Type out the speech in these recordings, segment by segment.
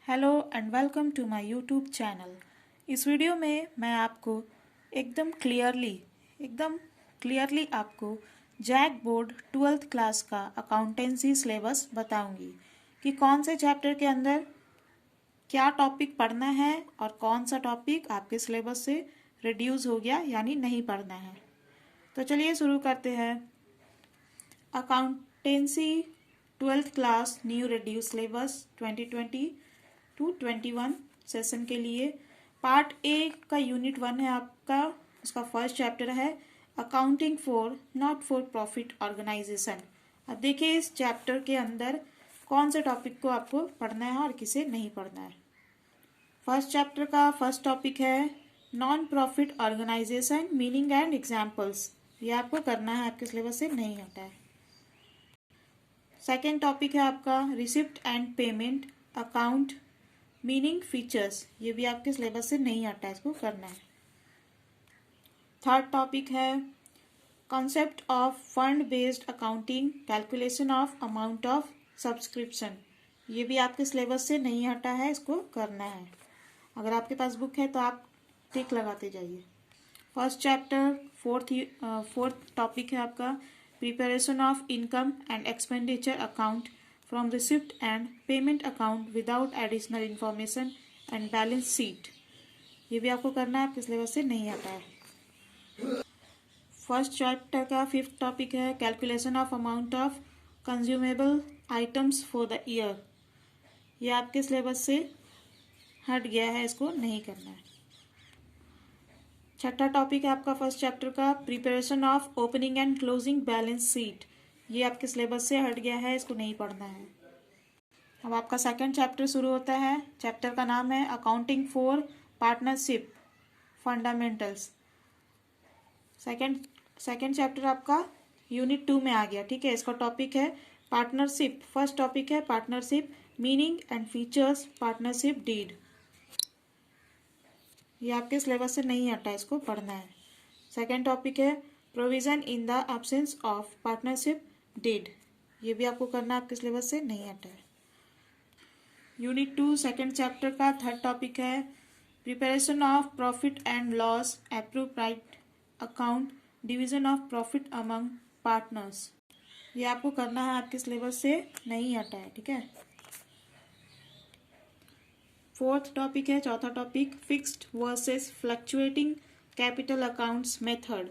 Hello and welcome to my YouTube channel. इस video में मैं आपको एकदम क्लियरली आपको जैक बोर्ड 12th क्लास का अकाउंटेंसी सिलेबस बताऊंगी कि कौन से चैप्टर के अंदर क्या टॉपिक पढ़ना है और कौन सा टॉपिक आपके सिलेबस से रिड्यूस हो गया यानी नहीं पढ़ना है। तो चलिए शुरू करते हैं। Accountancy 12th class new reduce syllabus 2020 to 21 session के लिए पार्ट ए का यूनिट 1 है आपका। उसका फर्स्ट चैप्टर है accounting for not for profit organisation. अब देखिए इस चैप्टर के अंदर कौन से टॉपिक को आपको पढ़ना है और किसे नहीं पढ़ना है। फर्स्ट चैप्टर का फर्स्ट टॉपिक है non profit organisation meaning and examples. ये आपको करना है, आपके सिलेबस से नहीं हटा है। सेकेंड टॉपिक है आपका receipt and payment account meaning features. ये भी आपके सिलेबस से नहीं हटा है, इसको करना है। थर्ड टॉपिक है concept of fund based accounting calculation of amount of subscription. ये भी आपके सिलेबस से नहीं हटा है, इसको करना है। अगर आपके पास बुक है तो आप टिक लगाते जाइए। फर्स्ट चैप्टर फोर्थ टॉपिक है आपका preparation of income and expenditure account from receipt and payment account without additional information and balance sheet। ये भी आपको करना है, आपके सिलेबस से नहीं आता है। फर्स्ट चैप्टर का फिफ्थ टॉपिक है calculation of amount of consumable items for the year. ये आपके सिलेबस से हट गया है, इसको नहीं करना है। छठा टॉपिक है आपका फर्स्ट चैप्टर का preparation of opening and closing balance sheet. ये आपके सिलेबस से हट गया है, इसको नहीं पढ़ना है। अब आपका सेकंड चैप्टर शुरू होता है। चैप्टर का नाम है accounting for partnership fundamentals. Second chapter आपका यूनिट 2 में आ गया, ठीक है। इसका टॉपिक है पार्टनरशिप। फर्स्ट टॉपिक है partnership meaning and features partnership deed. ये आपके सिलेबस से नहीं हटा है, इसको पढ़ना है। सेकंड टॉपिक है provision in the absence of partnership deed. ये भी आपको करना है, आपके सिलेबस से नहीं हटा है। यूनिट 2 सेकंड चैप्टर का थर्ड टॉपिक है preparation of profit and loss appropriate account division of profit among partners. ये आपको करना है, आपके सिलेबस से नहीं हटा है, ठीक है। फोर्थ टॉपिक है चौथा topic fixed versus fluctuating capital accounts method.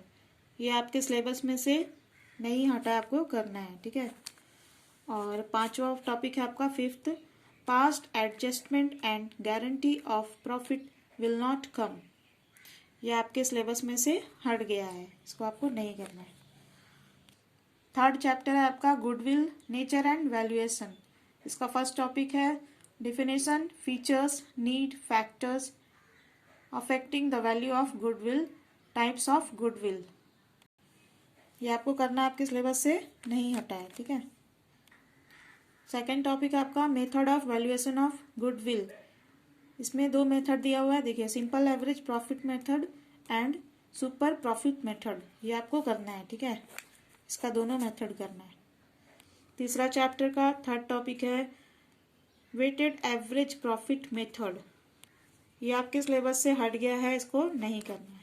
ये आपके सिलेबस में से नहीं हटा है, आपको करना है, ठीक है। और पांचवा टॉपिक है आपका fifth past adjustment and guarantee of profit will not come. ये आपके सिलेबस में से हट गया है, इसको आपको नहीं करना है। थर्ड चैप्टर है आपका गुडविल नेचर एंड वैल्यूएशन। इसका फर्स्ट टॉपिक है definition features need factors affecting the value of goodwill types of goodwill. ये आपको करना है, आपके सिलेबस से नहीं हटा है, ठीक है। सेकेंड टॉपिक आपका method of valuation of goodwill. इसमें दो मेथड दिया हुआ है, देखिए simple average profit method and super profit method. ये आपको करना है, ठीक है। इसका दोनों मेथड करना है। तीसरा चैप्टर का थर्ड टॉपिक है वेटेड एवरेज प्रॉफिट मेथड। ये आपके सिलेबस से हट गया है, इसको नहीं करना है।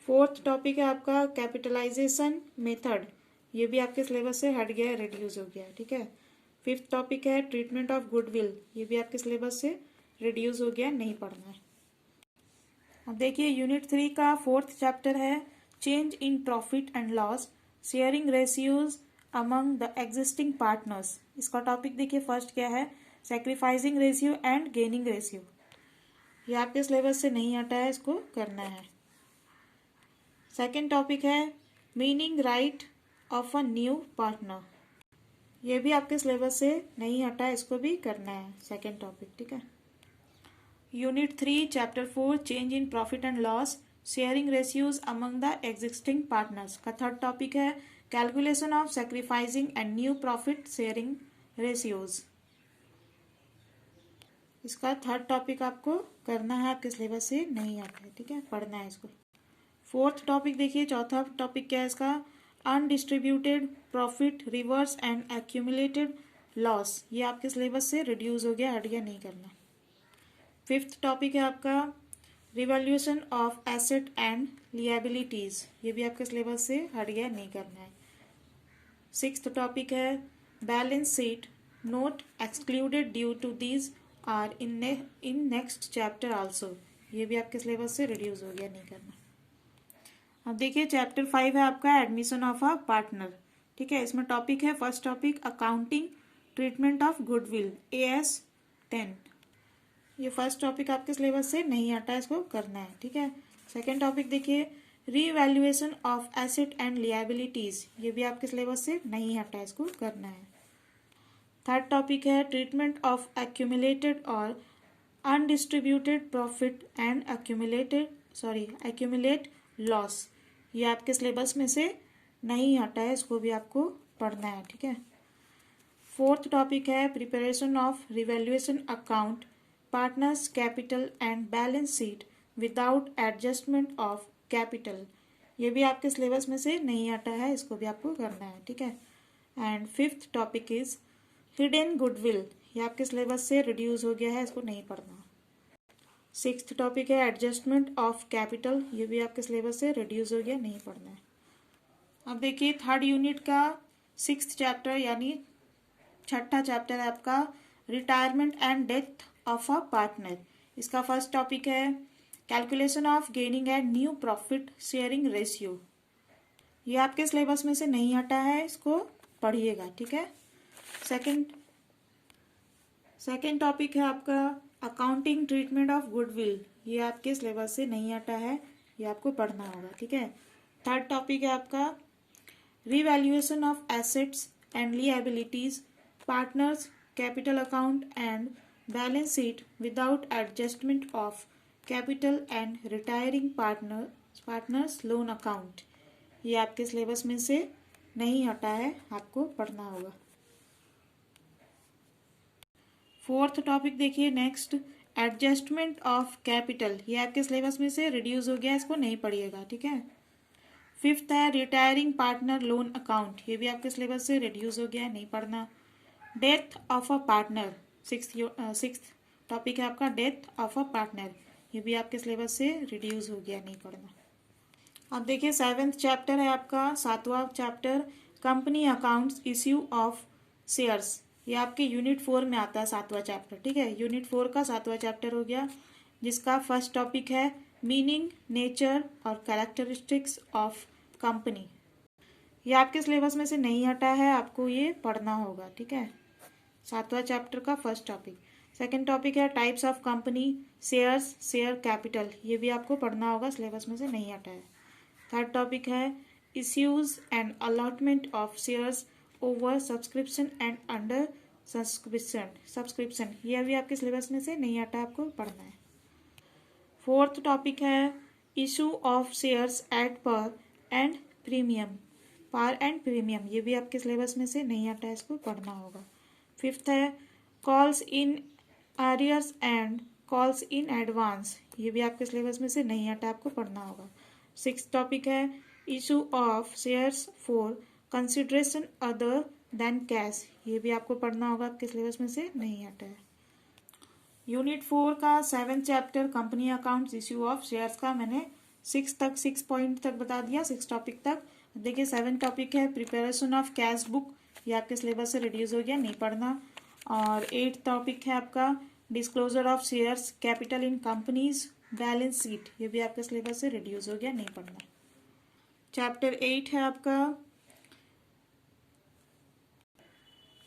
फोर्थ टॉपिक है आपका कैपिटलाइजेशन मेथड। ये भी आपके सिलेबस से हट गया है, रिड्यूस हो गया है, ठीक है। फिफ्थ टॉपिक है ट्रीटमेंट ऑफ गुडविल। ये भी आपके सिलेबस से रिड्यूस हो गया, नहीं पढ़ना है। अब देखिए यूनिट 3 का फोर्थ चैप्टर है change in profit and loss sharing ratios among the existing partners. इसका टॉपिक देखिए फर्स्ट क्या है sacrificing ratio and gaining ratio. ये आपके सिलेबस से नहीं हटा है, इसको करना है। सेकेंड टॉपिक है meaning right of a new partner. ये भी आपके सिलेबस से नहीं हटा है, इसको भी करना है, सेकेंड टॉपिक, ठीक है। Unit 3 chapter 4 change in profit and loss sharing ratios among the existing partners का थर्ड टॉपिक है calculation of sacrificing and new profit sharing ratios. इसका थर्ड टॉपिक आपको करना है, आपके सिलेबस से नहीं आता है, ठीक है, पढ़ना है इसको। फोर्थ टॉपिक देखिए चौथा टॉपिक क्या है इसका undistributed profit reverse and accumulated loss, ये आपके सिलेबस से रिड्यूस हो गया, हट गया, नहीं करना। फिफ्थ टॉपिक है आपका रिवैल्यूएशन ऑफ एसेट एंड लिएबिलिटीज, ये भी आपके सिलेबस से हट गया, नहीं करना है। सिक्स्थ टॉपिक है balance sheet, note excluded due to these are in next chapter also, ये भी आपके सिलेबस से रिड्यूस हो गया, नहीं करना। अब देखिए चैप्टर 5 है आपका एडमिशन ऑफ अ पार्टनर, ठीक है। इसमें टॉपिक है, first topic accounting treatment of goodwill AS 10, ये फर्स्ट टॉपिक आपके सिलेबस से नहीं हटा है, इसको करना है, ठीक है। सेकेंड टॉपिक देखिए रीवैल्यूएशन ऑफ एसेट एंड लिएबिलिटीज, ये भी आपके सिलेबस से नहीं हटा है, इसको करना है। थर्ड टॉपिक है ट्रीटमेंट ऑफ एक्यूमुलेटेड और undistributed profit and accumulate loss, ये आपके सिलेबस में से नहीं हटा है, इसको भी आपको पढ़ना है, ठीक है। फोर्थ टॉपिक है preparation of revaluation account, partners capital and balance sheet without adjustment of capital, ये भी आपके सिलेबस में से नहीं हटा है, इसको भी आपको करना है, ठीक है। And fifth topic is hidden goodwill, ये आपके सिलेबस से रिड्यूस हो गया है, इसको नहीं पढ़ना। सिक्स्थ टॉपिक है एडजस्टमेंट ऑफ कैपिटल, ये भी आपके सिलेबस से रिड्यूस हो गया, नहीं पढ़ना है। अब देखिए थर्ड यूनिट का सिक्स्थ चैप्टर यानी छठा चैप्टर है आपका retirement and death of a partner, इसका फर्स्ट टॉपिक है calculation of gaining and new profit sharing ratio, ये आपके सिलेबस में से नहीं हटा है, इसको पढ़िएगा, ठीक है। सेकेंड टॉपिक है आपका अकाउंटिंग ट्रीटमेंट ऑफ गुडविल, ये आपके सिलेबस से नहीं हटा है, ये आपको पढ़ना होगा, ठीक है। थर्ड टॉपिक है आपका revaluation of assets and liabilities, partners capital account and balance sheet without adjustment of capital and retiring partners loan account, ये आपके सिलेबस में से नहीं हटा है, आपको पढ़ना होगा। फोर्थ टॉपिक देखिए नेक्स्ट एडजस्टमेंट ऑफ कैपिटल, ये आपके सिलेबस में से रिड्यूस हो गया, इसको नहीं पढ़िएगा, ठीक है। फिफ्थ है रिटायरिंग पार्टनर लोन अकाउंट, ये भी आपके सिलेबस से रिड्यूस हो गया, नहीं पढ़ना। Death of a partner, sixth topic है आपका डेथ ऑफ अ पार्टनर, ये भी आपके सिलेबस से रिड्यूस हो गया, नहीं पढ़ना। अब देखिए सेवेंथ चैप्टर है आपका, सातवां chapter company accounts issue of shares, ये आपके यूनिट 4 में आता है सातवां चैप्टर, ठीक है। यूनिट 4 का सातवां चैप्टर हो गया, जिसका फर्स्ट टॉपिक है मीनिंग नेचर और कैरेक्टरिस्टिक्स ऑफ कंपनी, ये आपके सिलेबस में से नहीं हटा है, आपको ये पढ़ना होगा, ठीक है। सातवां चैप्टर का फर्स्ट टॉपिक। सेकंड टॉपिक है types of company, shares, share capital, ये भी आपको पढ़ना होगा, सिलेबस में से नहीं हटा है। थर्ड टॉपिक है issues and allotment of shares over subscription and under subscription, ये भी आपके सिलेबस में से नहीं हटा, आपको पढ़ना है। फोर्थ टॉपिक है इशू ऑफ शेयर्स एट पर एंड प्रीमियम, ये भी आपके सिलेबस में से नहीं हटा है, इसको पढ़ना होगा। फिफ्थ है calls in arrears and calls in advance, ये भी आपके सिलेबस में से नहीं हटा, आपको पढ़ना होगा। सिक्स्थ टॉपिक है issue of shares for consideration other than cash, ये भी आपको पढ़ना होगा, आपके सिलेबस में से नहीं हटा है। यूनिट 4 का 7th chapter company accounts issue of shares का मैंने 6 पॉइंट तक बता दिया, 6 टॉपिक तक। देखिए 7 टॉपिक है प्रिपरेशन ऑफ कैश बुक, ये आपके सिलेबस से रिड्यूस हो गया, नहीं पढ़ना। और 8 टॉपिक है आपका disclosure of shares capital in companies balance sheet, ये भी आपके सिलेबस से रिड्यूस हो गया, नहीं पढ़ना। चैप्टर 8 है आपका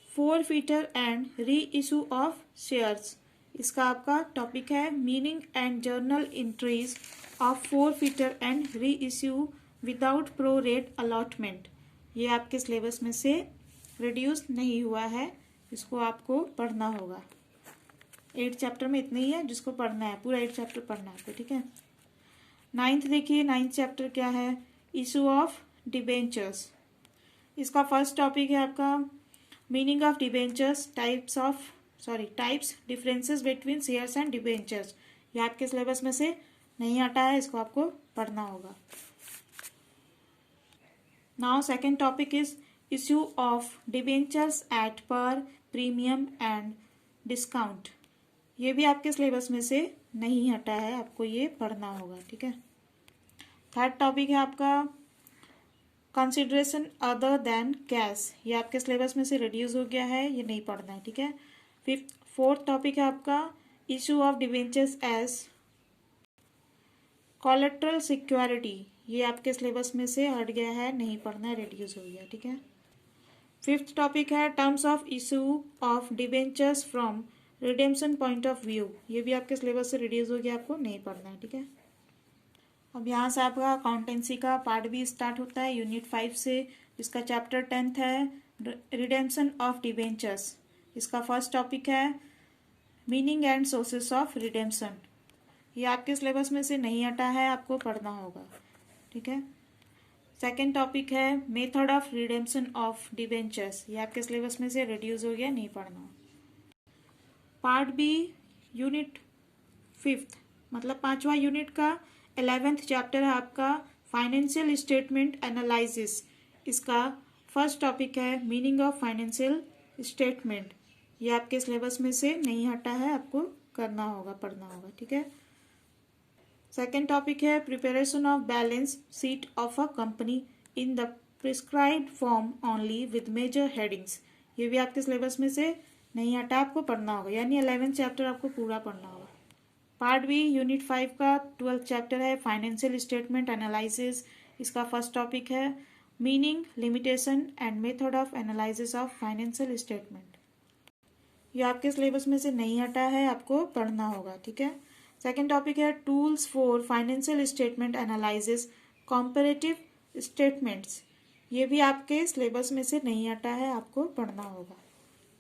forfeiture and reissue of shares, इसका आपका टॉपिक है meaning and journal entries of forfeiture and reissue without pro rata allotment, ये आपके सिलेबस में से रिड्यूस नहीं हुआ है, इसको आपको पढ़ना होगा। 8 चैप्टर में इतना ही है जिसको पढ़ना है, पूरा 8 चैप्टर पढ़ना है आपको, ठीक है। 9th देखिए 9th चैप्टर क्या है इशू ऑफ डिबेंचर्स, इसका फर्स्ट टॉपिक है आपका meaning of debentures, types differences between shares and debentures, ये आपके सिलेबस में से नहीं हटा है, इसको आपको पढ़ना होगा। Now second topic is issue of debentures at par premium and discount, ये भी आपके सिलेबस में से नहीं हटा है, आपको ये पढ़ना होगा, ठीक है। थर्ड टॉपिक है आपका कंसिडरेशन अदर देन कैश, ये आपके सिलेबस में से रिड्यूस हो गया है, ये नहीं पढ़ना है, ठीक है। फोर्थ टॉपिक है आपका issue of debentures as collateral security, ये आपके सिलेबस में से हट गया है, नहीं पढ़ना है, रिड्यूस हो गया, ठीक है। फिफ्थ टॉपिक है terms of issue of debentures from redemption point of view, ये भी आपके सिलेबस से रिड्यूस हो गया, आपको नहीं पढ़ना है, ठीक है। अब यहाँ से आपका अकाउंटेंसी का पार्ट भी स्टार्ट होता है यूनिट 5 से, इसका चैप्टर 10th है रिडेम्पशन ऑफ डिवेंचर्स, इसका फर्स्ट टॉपिक है meaning and sources of redemption, ये आपके सिलेबस में से नहीं हटा है, आपको पढ़ना होगा, ठीक है। सेकेंड टॉपिक है method of redemption of debentures, ये आपके सिलेबस में से रिड्यूस हो गया, नहीं पढ़ना। पार्ट बी यूनिट 5th मतलब 5वां यूनिट का 11th चैप्टर है आपका फाइनेंशियल स्टेटमेंट एनालिसिस, इसका फर्स्ट टॉपिक है मीनिंग ऑफ फाइनेंशियल स्टेटमेंट, ये आपके सिलेबस में से नहीं हटा है, आपको करना होगा, पढ़ना होगा, ठीक है। सेकेंड टॉपिक है preparation of balance sheet of a company in the prescribed form only with major headings, ये भी आपके सिलेबस में से नहीं हटा, आपको पढ़ना होगा, यानी 11th चैप्टर आपको पूरा पढ़ना होगा। पार्ट बी यूनिट 5 का 12th चैप्टर है फाइनेंशियल स्टेटमेंट एनालिसिस, इसका फर्स्ट टॉपिक है meaning limitation and method of analysis of financial statement, ये आपके सिलेबस में से नहीं हटा है, आपको पढ़ना होगा, ठीक है। सेकेंड टॉपिक है tools for financial statement analysis comparative statements, ये भी आपके सिलेबस में से नहीं हटा है, आपको पढ़ना होगा,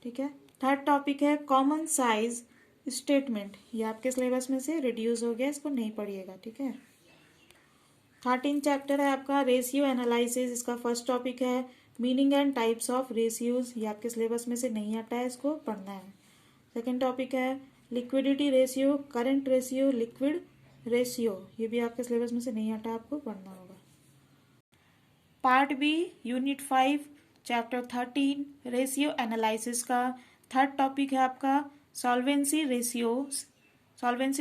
ठीक है। थर्ड टॉपिक है कॉमन साइज स्टेटमेंट, ये आपके सिलेबस में से रिड्यूस हो गया, इसको नहीं पढ़िएगा, ठीक है। 13 चैप्टर है आपका रेशियो एनालिसिस, इसका फर्स्ट टॉपिक है meaning and types of ratios, ये आपके सिलेबस में से नहीं हटा है, इसको पढ़ना है। सेकेंड टॉपिक है liquidity ratio, current ratio, liquid ratio, ये भी आपके सिलेबस में से नहीं हटा, आपको पढ़ना होगा। Part B unit 5 chapter 13 ratio analysis का थर्ड टॉपिक है आपका solvency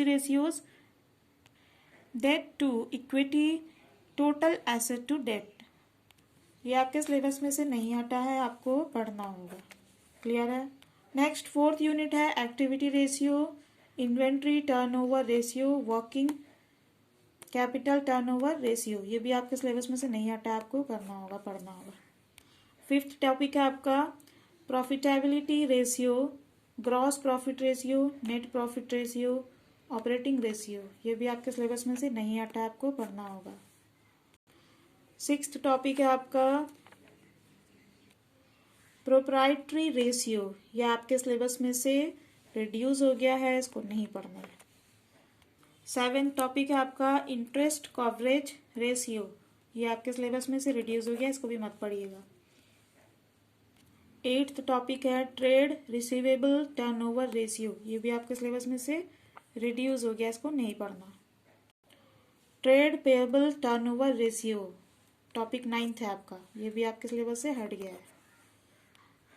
ratios debt to equity total asset to debt, ये आपके सिलेबस में से नहीं हटा है, आपको पढ़ना होगा, क्लियर है। नेक्स्ट फोर्थ यूनिट है activity ratio, inventory turnover ratio, working capital turnover ratio, ये भी आपके सिलेबस में से नहीं हटा, आपको करना होगा, पढ़ना होगा। फिफ्थ टॉपिक है आपका profitability ratio, gross profit ratio, net profit ratio, operating ratio, ये भी आपके सिलेबस में से नहीं हटा, आपको पढ़ना होगा। सिक्स्थ टॉपिक है आपका प्रोप्राइटरी रेशियो, यह आपके सिलेबस में से रिड्यूस हो गया है, इसको नहीं पढ़ना है। सेवेंथ टॉपिक है आपका इंटरेस्ट कवरेज रेशियो, ये आपके सिलेबस में से रिड्यूस हो गया, इसको भी मत पढ़िएगा। एट्थ टॉपिक है ट्रेड रिसीवेबल टर्नओवर रेशियो, ये भी आपके सिलेबस में से रिड्यूस हो गया, इसको नहीं पढ़ना। Trade payable turnover ratio topic 9th है आपका, ये भी आपके सिलेबस से हट गया है।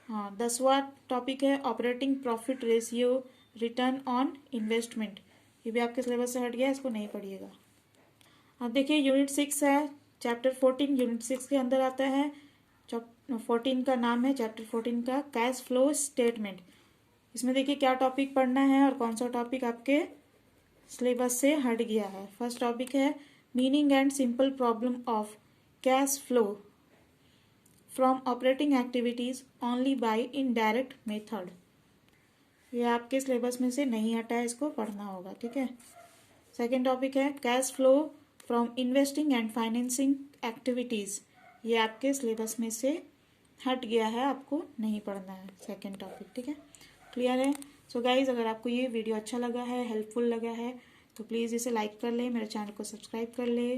हाँ, 10वां टॉपिक है operating profit ratio return on investment, ये भी आपके सिलेबस से हट गया, इसको नहीं पढ़िएगा। अब देखिए यूनिट 6 है चैप्टर 14, यूनिट 6 के अंदर आता है 14 का नाम है चैप्टर 14 का कैश फ्लो स्टेटमेंट, इसमें देखिए क्या टॉपिक पढ़ना है और कौन सा टॉपिक आपके सिलेबस से हट गया है। फर्स्ट टॉपिक है meaning and simple problem of cash flow from operating activities only by indirect method, ये आपके सिलेबस में से नहीं हटा है, इसको पढ़ना होगा, ठीक है। सेकेंड टॉपिक है cash flow from investing and financing activities, ये आपके सिलेबस में से हट गया है, आपको नहीं पढ़ना है सेकेंड टॉपिक, ठीक है, क्लियर है। सो गाइज अगर आपको ये वीडियो अच्छा लगा है, हेल्पफुल लगा है, तो प्लीज़ इसे लाइक कर ले, मेरे चैनल को सब्सक्राइब कर ले,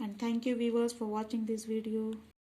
and thank you viewers for watching this video.